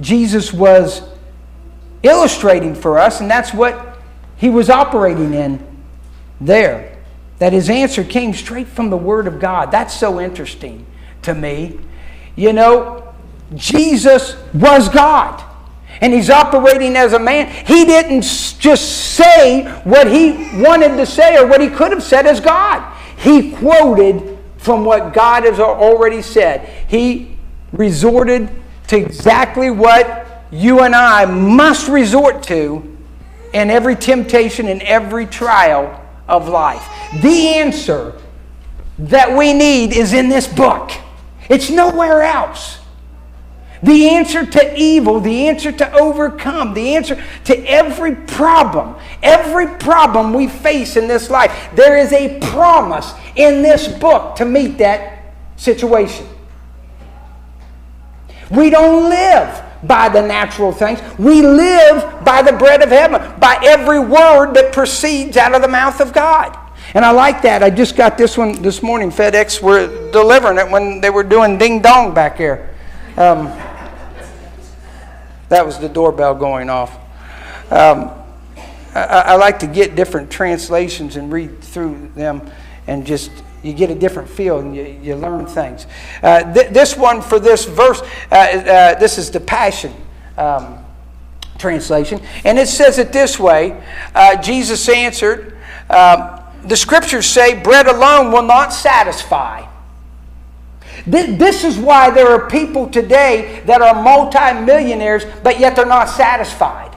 Jesus was illustrating for us, and that's what he was operating in there. That his answer came straight from the Word of God. That's so interesting to me. You know, Jesus was God. And he's operating as a man. He didn't just say what he wanted to say or what he could have said as God. He quoted from what God has already said. He resorted to exactly what you and I must resort to in every temptation and every trial of life. The answer that we need is in this book. It's nowhere else. The answer to evil, the answer to overcome, the answer to every problem we face in this life, there is a promise in this book to meet that situation. We don't live by the natural things. We live by the bread of heaven, by every word that proceeds out of the mouth of God. And I like that. I just got this one this morning. FedEx were delivering it when they were doing ding dong back there. That was the doorbell going off. I like to get different translations and read through them, and just you get a different feel and you learn things. This one for this verse, this is the Passion translation, and it says it this way. Jesus answered, the scriptures say bread alone will not satisfy. This is why there are people today that are multi-millionaires, but yet they're not satisfied.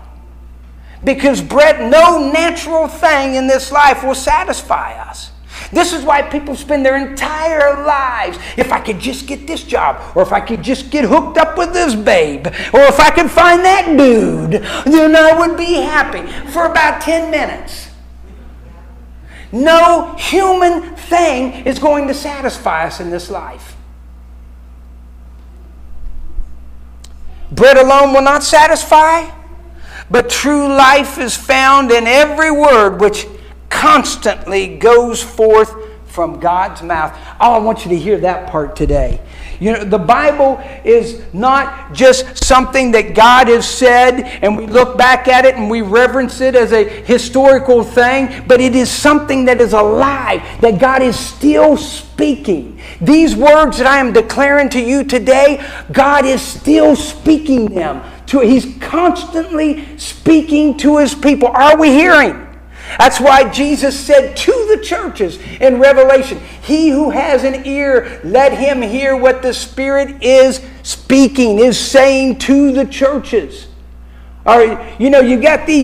Because bread, no natural thing in this life will satisfy us. This is why people spend their entire lives, if I could just get this job, or if I could just get hooked up with this babe, or if I could find that dude, then I would be happy for about 10 minutes. No human thing is going to satisfy us in this life. Bread alone will not satisfy, but true life is found in every word which constantly goes forth from God's mouth. Oh, I want you to hear that part today. You know, the Bible is not just something that God has said and we look back at it and we reverence it as a historical thing, but it is something that is alive, that God is still speaking. These words that I am declaring to you today, God is still speaking them. He's constantly speaking to His people. Are we hearing? That's why Jesus said to the churches in Revelation, he who has an ear, let him hear what the Spirit is speaking, is saying to the churches. Or, you know, you got these